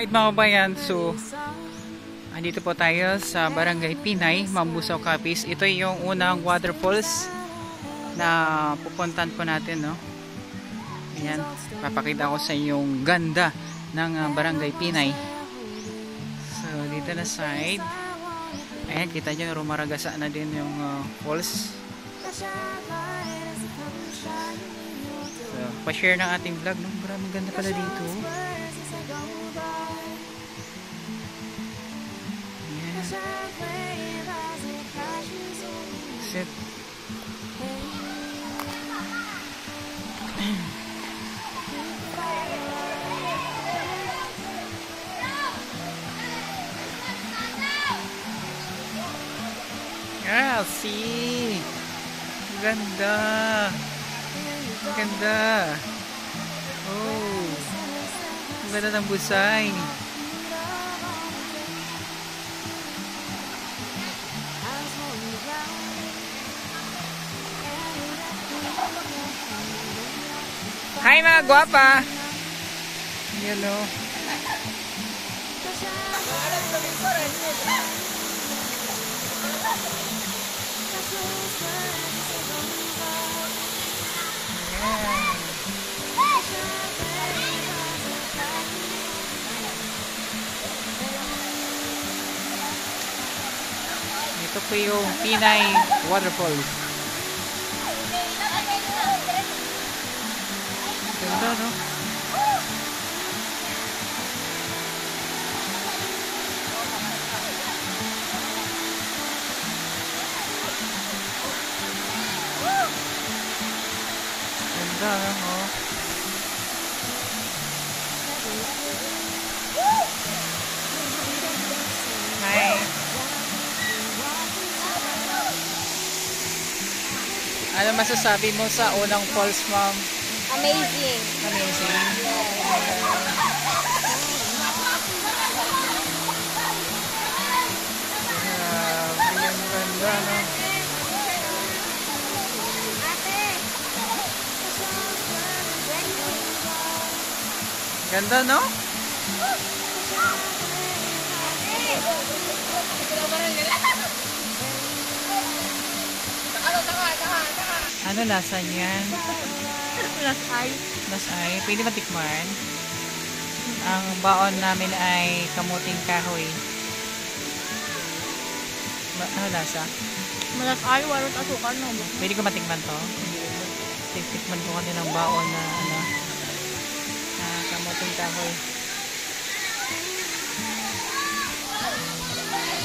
Alright mga kabayan, so andito po tayo sa Barangay Pinay, Mambusaw, Capiz. Ito yung unang waterfalls na pupuntan po natin, no? Ayan, papakita ko sa yung ganda ng Barangay Pinay. So dito na side, ayan, kita nyo rumaragasa na din yung falls. So pa-share ng ating vlog, no? Maraming ganda pala dito. Set. Ah, see. Ganda. Ganda. Oh. Ganda ng busay. Hi mga guwapa! Yan o. Ito po yung Pinay Waterfalls. Ganda, no? Ganda, no? Hi! Ano masasabi mo sa unang falls, ma'am? Amazing. Amazing. Ang ganda, no? Ganda, no? Ano lasa niyan? Lasay. Lasay. Pwede matikman. Ang baon namin ay kamuting kahoy. Ano lasa? Malasay, walang asukal no. Pwede ko matikman to? Tikman ko kanilang baon na ano, kamuting kahoy.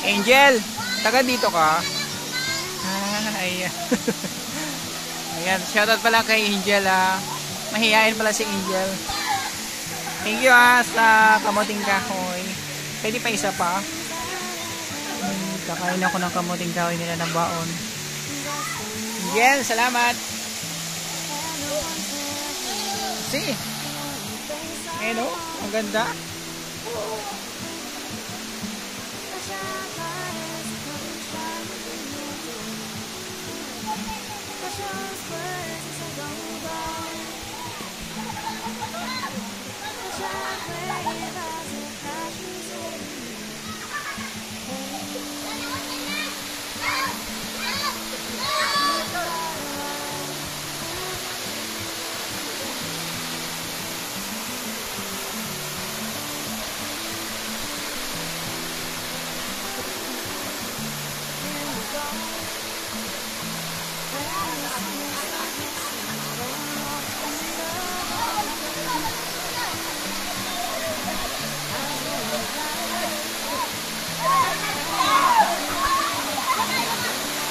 Angel! Taga dito ka? Ayan. Ayan, shoutout pala kay Angel, mahihain pala si Angel. Thank you sa kamuting kahoy. Pwede pa isa pa? Kakain ako ng kamuting kahoy nila ng baon. Angel, salamat! See? Ayan o, ang ganda.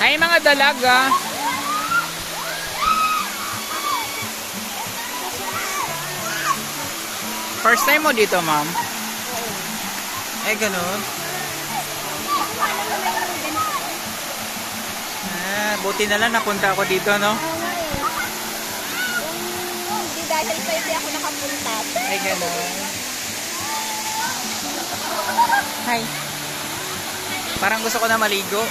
Ay mga dalaga. First time mo dito, ma'am? Eh, ganun. Buti na lang napunta ako dito, no? Hindi dahil sa hindi ako nakapunta. Ay, ganun. Hi. Parang gusto ko na maligo.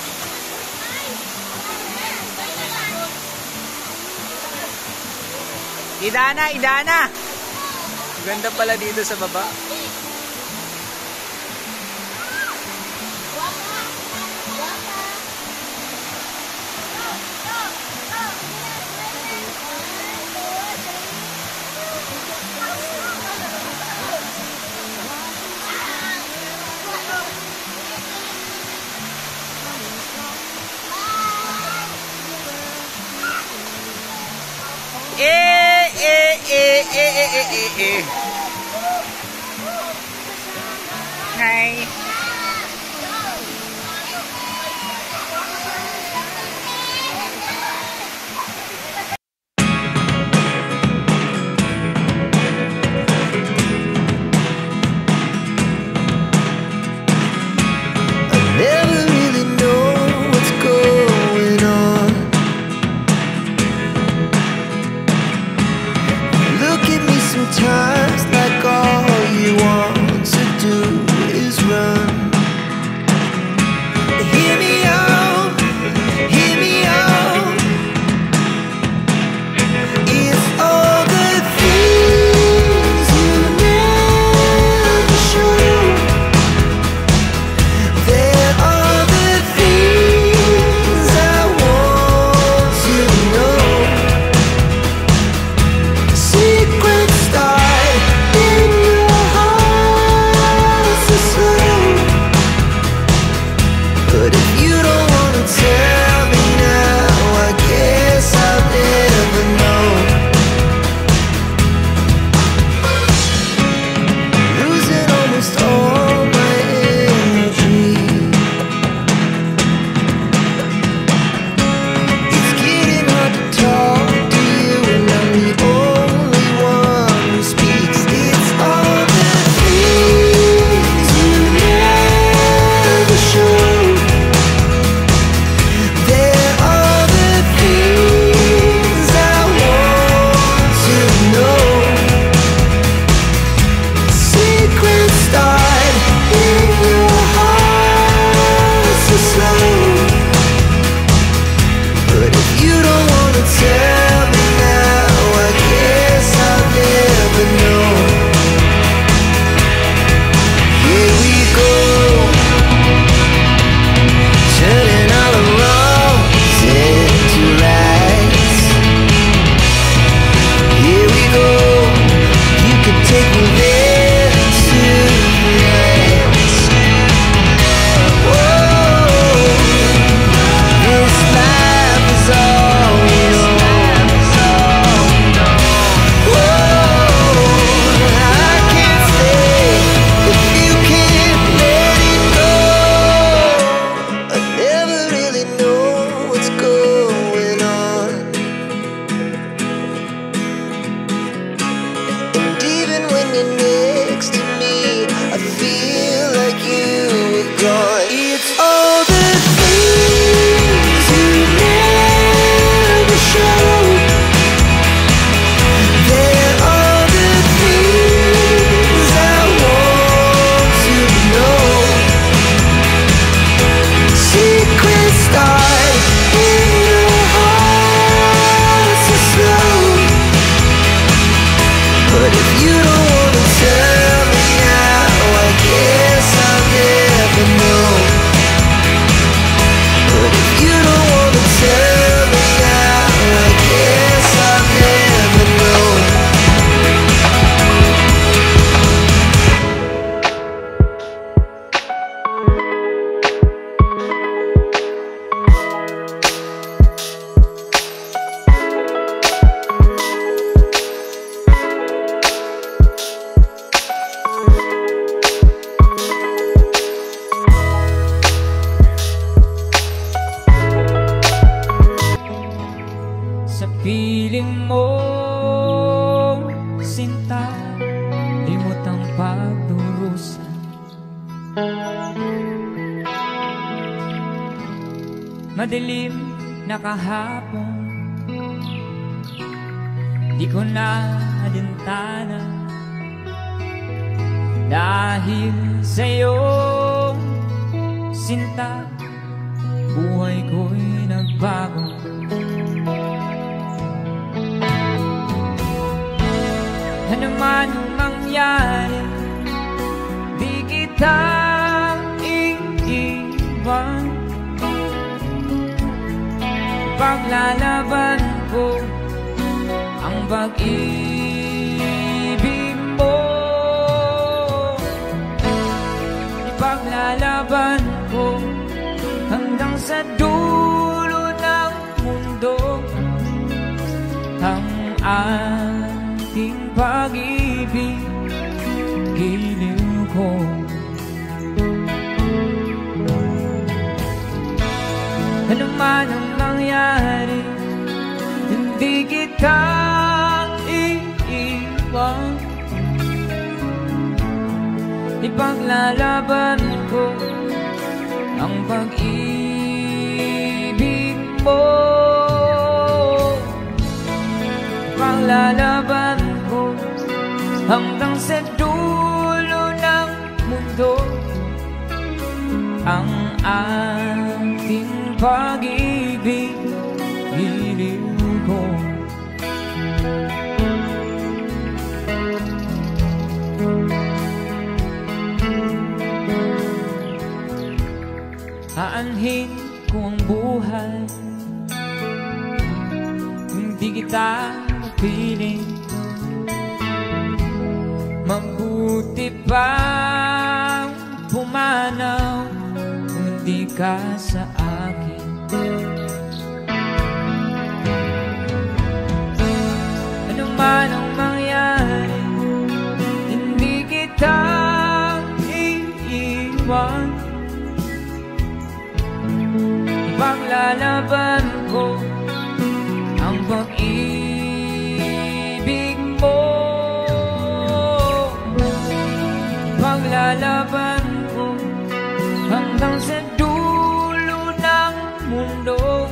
Idana, Idana! Ganda pala dito sa baba. Hi. Never really know what's going on. Look at me sometimes like all you want to do is run. Hear me out, hear me out. It's all the things you never show. There are the things I want to know. Secrets start in your heart so slow. But if you don't wanna tell me now, I guess I'll never know. Losing almost all my energy. It's getting hard to talk to you, and I'm the only one who speaks. It's all the things you never show. There are the things I want to know. Secrets start in your heart so slow. But if you don't wanna tell me now, I guess I'll never know. Here we go, turning all the wrongs into rights. Here we go, you could take me there tonight. Whoa, this life is all we know. Whoa, I can't stay if you can't let it go. I never really know what's going on. And even when you're next to me, I feel like you were gone. It's all the things you never show. There are the things I want to know. Secrets start in your heart so slow. But if you don't wanna tell me now, I guess I'll never know. But if you don't wanna tell me now, I guess I'll never know. Sa piling mo, sinta, limot ang pagdurusa. Madilim na kahapon, di ko na alintana. Dahil sa'yo, sinta, buhay ko'y nagbago. Ano man ang mangyari, di kita iiwan. Paglalaban ko ang pag-ibig mo. Ipaglalaban ko hanggang sa dulo ng mundo ang ating pag-ibig, giliw ko. Ano man ang mangyari, hindi kita iiwan. Ipaglalaban ko ang pag-ibig mo. Ipaglalaban ko hanggang sa dulo ng mundo ang ating pag-ibig, giliw ko. Aanhin ko ang buhay, hindi kita mapiling. Mabuti pang pumanaw kung hindi ka sa akin. Ano man ang mangyari, hindi kita iiwan. Ipaglalaban ko ang pag-ibig mo. Ipaglalaban ko hanggang sa dulo ng mundo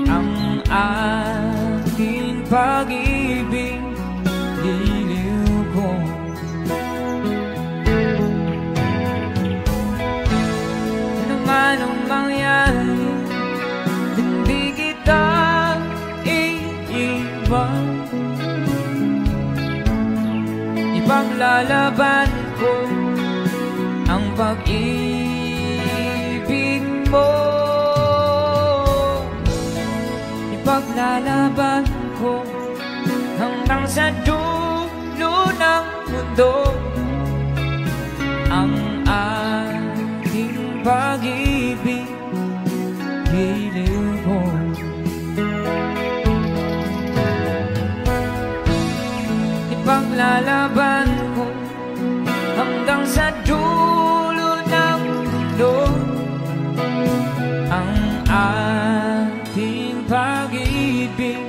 ang ating pag-ibig, giliw ko. Ano man ang mangyari, hindi kita iiwan. Ipaglalaban ko ang pag-ibig mo. Ipaglalaban ko hanggang sa dulo ng mundo ang ating pag-ibig, giliw ko. Ipaglalaban ko hanggang sa dulo ng mundo ang ating pag-ibig,